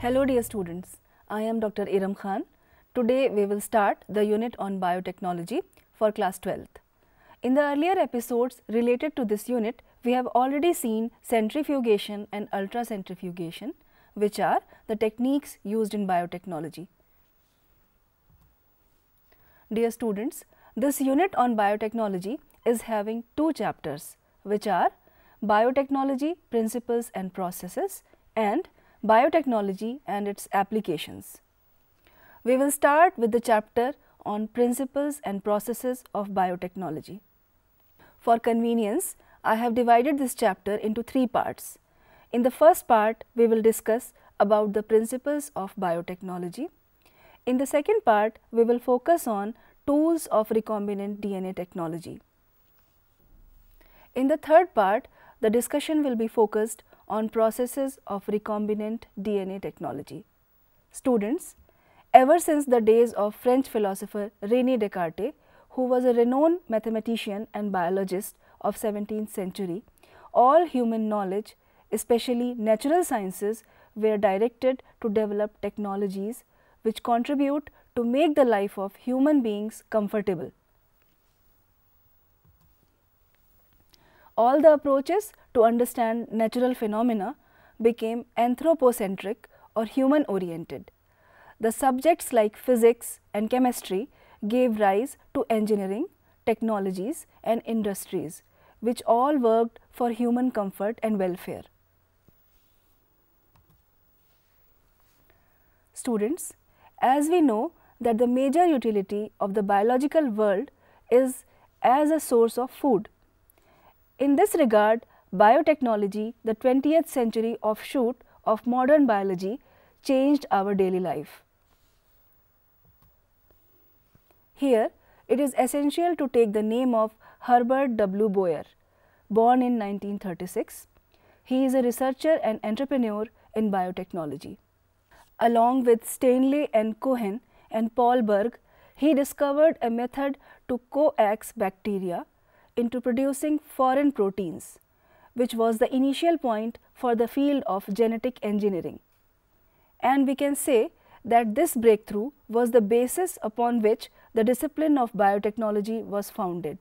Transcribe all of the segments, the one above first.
Hello dear students, I am Dr. Iram Khan. Today we will start the unit on biotechnology for class 12th. In the earlier episodes related to this unit, we have already seen centrifugation and ultracentrifugation, which are the techniques used in biotechnology. Dear students, this unit on biotechnology is having two chapters, which are biotechnology principles and processes and biotechnology and its applications. We will start with the chapter on principles and processes of biotechnology. For convenience, I have divided this chapter into three parts. In the first part, we will discuss about the principles of biotechnology. In the second part, we will focus on tools of recombinant DNA technology. In the third part, the discussion will be focused on processes of recombinant DNA technology. Students, ever since the days of French philosopher René Descartes, who was a renowned mathematician and biologist of 17th century, all human knowledge, especially natural sciences, were directed to develop technologies which contribute to make the life of human beings comfortable. All the approaches to understand natural phenomena became anthropocentric or human oriented. The subjects like physics and chemistry gave rise to engineering, technologies and industries, which all worked for human comfort and welfare. Students, as we know that the major utility of the biological world is as a source of food. In this regard, biotechnology, the 20th century offshoot of modern biology, changed our daily life. Here, it is essential to take the name of Herbert W. Boyer, born in 1936. He is a researcher and entrepreneur in biotechnology. Along with Stanley and Cohen and Paul Berg, he discovered a method to coax bacteria into producing foreign proteins, which was the initial point for the field of genetic engineering. And we can say that this breakthrough was the basis upon which the discipline of biotechnology was founded.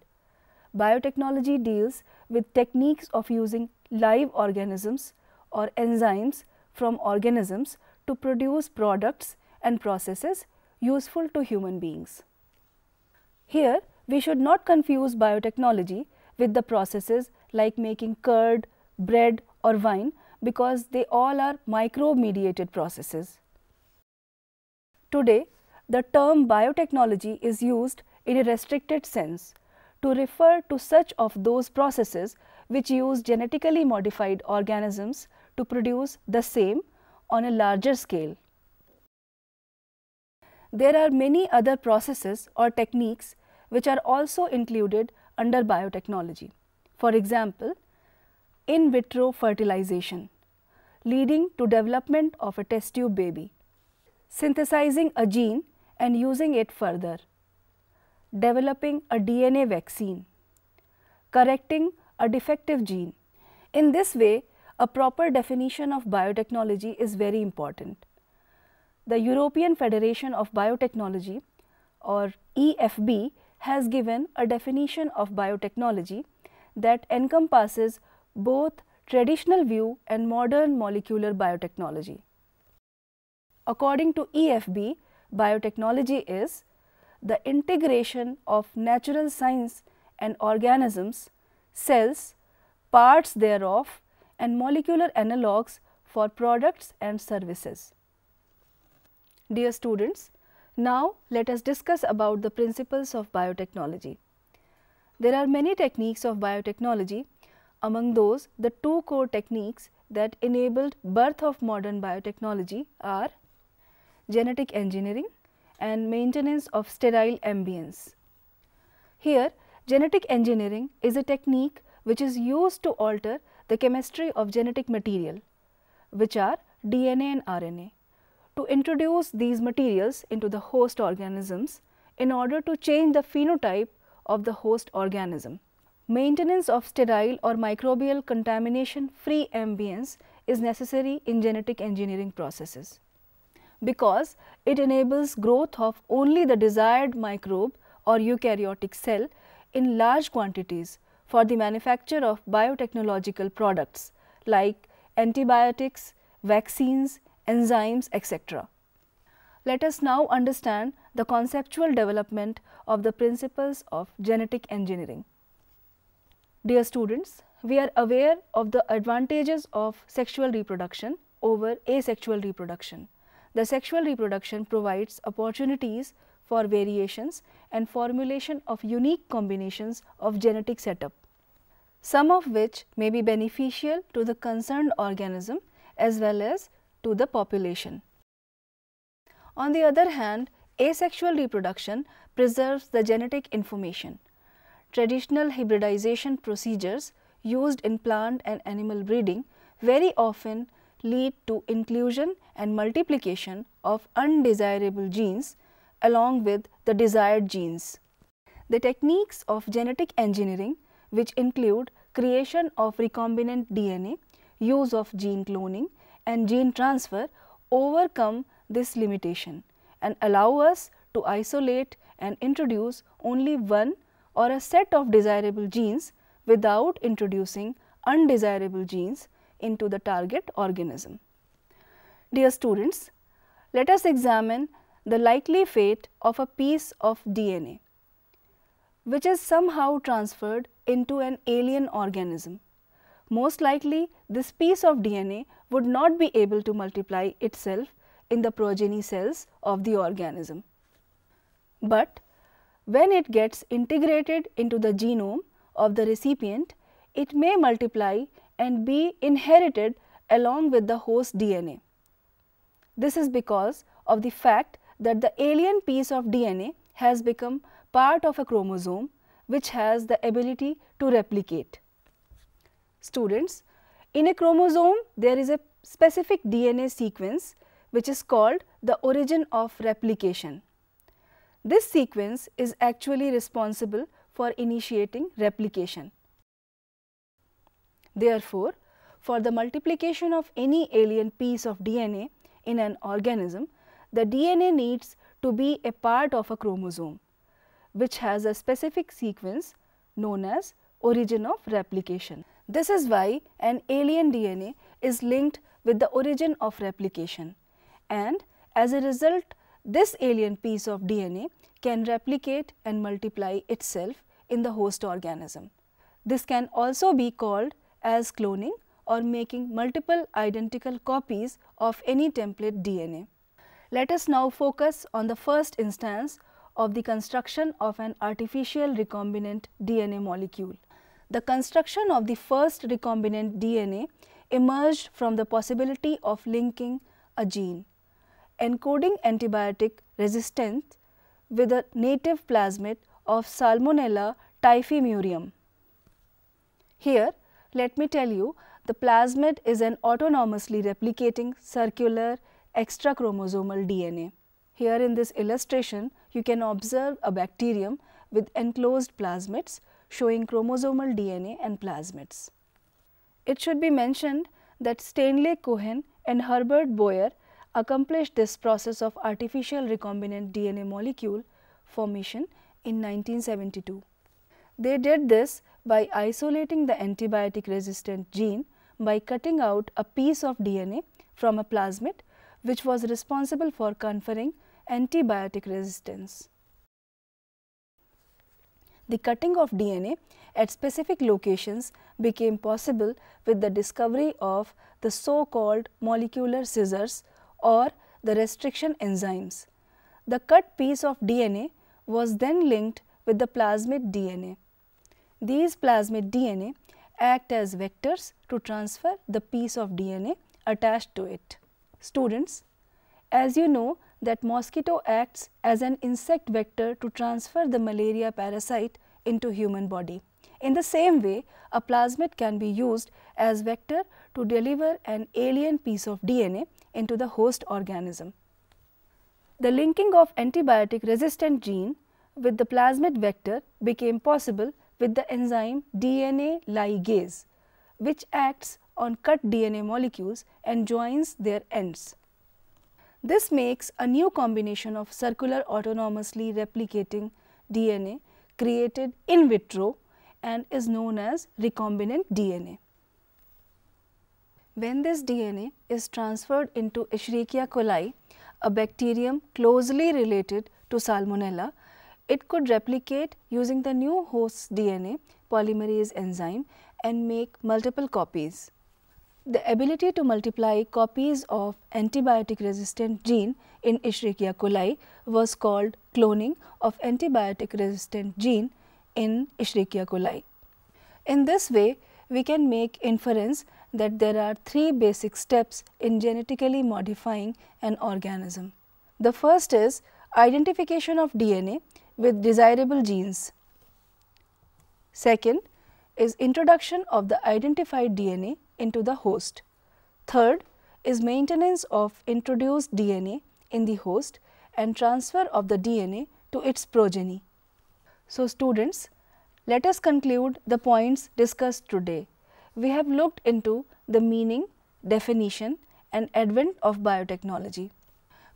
Biotechnology deals with techniques of using live organisms or enzymes from organisms to produce products and processes useful to human beings. Here, we should not confuse biotechnology with the processes like making curd, bread or wine, because they all are microbe-mediated processes. Today, the term biotechnology is used in a restricted sense to refer to such of those processes which use genetically modified organisms to produce the same on a larger scale. There are many other processes or techniques which are also included under biotechnology. For example, in vitro fertilization, leading to development of a test tube baby, synthesizing a gene and using it further, developing a DNA vaccine, correcting a defective gene. In this way, a proper definition of biotechnology is very important. The European Federation of Biotechnology, or EFB, has given a definition of biotechnology that encompasses both traditional view and modern molecular biotechnology. According to EFB, biotechnology is the integration of natural science and organisms, cells, parts thereof and molecular analogues for products and services. Dear students, now let us discuss about the principles of biotechnology. There are many techniques of biotechnology. Among those, the two core techniques that enabled birth of modern biotechnology are genetic engineering and maintenance of sterile ambience. Here, genetic engineering is a technique which is used to alter the chemistry of genetic material, which are DNA and RNA, to introduce these materials into the host organisms in order to change the phenotype of the host organism. Maintenance of sterile or microbial contamination free ambience is necessary in genetic engineering processes. because it enables growth of only the desired microbe or eukaryotic cell in large quantities for the manufacture of biotechnological products like antibiotics, vaccines, enzymes, etc. Let us now understand the conceptual development of the principles of genetic engineering. Dear students, we are aware of the advantages of sexual reproduction over asexual reproduction. The sexual reproduction provides opportunities for variations and formulation of unique combinations of genetic setup, some of which may be beneficial to the concerned organism as well as to the population. On the other hand, asexual reproduction preserves the genetic information. Traditional hybridization procedures used in plant and animal breeding very often lead to inclusion and multiplication of undesirable genes along with the desired genes. The techniques of genetic engineering, which include creation of recombinant DNA, use of gene cloning and gene transfer, overcome this limitation and allow us to isolate and introduce only one or a set of desirable genes without introducing undesirable genes into the target organism. Dear students, let us examine the likely fate of a piece of DNA which is somehow transferred into an alien organism. Most likely, this piece of DNA would not be able to multiply itself in the progeny cells of the organism. But when it gets integrated into the genome of the recipient, it may multiply and be inherited along with the host DNA. This is because of the fact that the alien piece of DNA has become part of a chromosome which has the ability to replicate. Students, in a chromosome there is a specific DNA sequence which is called the origin of replication. This sequence is actually responsible for initiating replication. Therefore, for the multiplication of any alien piece of DNA in an organism, the DNA needs to be a part of a chromosome which has a specific sequence known as origin of replication. This is why an alien DNA is linked with the origin of replication, and as a result this alien piece of DNA can replicate and multiply itself in the host organism. This can also be called as cloning or making multiple identical copies of any template DNA. Let us now focus on the first instance of the construction of an artificial recombinant DNA molecule. The construction of the first recombinant DNA emerged from the possibility of linking a gene encoding antibiotic resistance with a native plasmid of Salmonella typhimurium. Here, let me tell you, the plasmid is an autonomously replicating circular extrachromosomal DNA. Here in this illustration, you can observe a bacterium with enclosed plasmids showing chromosomal DNA and plasmids. It should be mentioned that Stanley Cohen and Herbert Boyer accomplished this process of artificial recombinant DNA molecule formation in 1972. They did this by isolating the antibiotic resistant gene by cutting out a piece of DNA from a plasmid which was responsible for conferring antibiotic resistance. The cutting of DNA at specific locations became possible with the discovery of the so-called molecular scissors or the restriction enzymes. The cut piece of DNA was then linked with the plasmid DNA. These plasmid DNA act as vectors to transfer the piece of DNA attached to it. Students, as you know that mosquito acts as an insect vector to transfer the malaria parasite into human body. In the same way, a plasmid can be used as vector to deliver an alien piece of DNA into the host organism. The linking of antibiotic resistant gene with the plasmid vector became possible with the enzyme DNA ligase, which acts on cut DNA molecules and joins their ends. This makes a new combination of circular autonomously replicating DNA created in vitro and is known as recombinant DNA. When this DNA is transferred into Escherichia coli, a bacterium closely related to Salmonella, it could replicate using the new host's DNA polymerase enzyme and make multiple copies. The ability to multiply copies of antibiotic resistant gene in Escherichia coli was called cloning of antibiotic resistant gene in Escherichia coli. In this way, we can make inference that there are three basic steps in genetically modifying an organism. The first is identification of DNA with desirable genes. Second is introduction of the identified DNA into the host. Third is maintenance of introduced DNA in the host and transfer of the DNA to its progeny. So, students, let us conclude the points discussed today. We have looked into the meaning, definition and advent of biotechnology.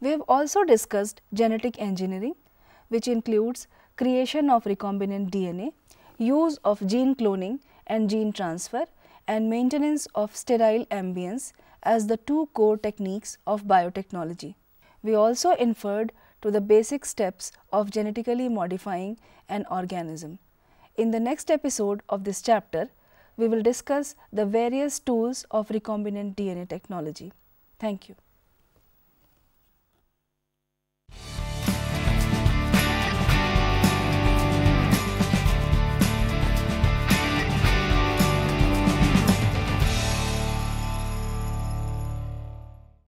We have also discussed genetic engineering, which includes creation of recombinant DNA, use of gene cloning and gene transfer, and maintenance of sterile ambience as the two core techniques of biotechnology. We also inferred to the basic steps of genetically modifying an organism. In the next episode of this chapter, we will discuss the various tools of recombinant DNA technology. Thank you.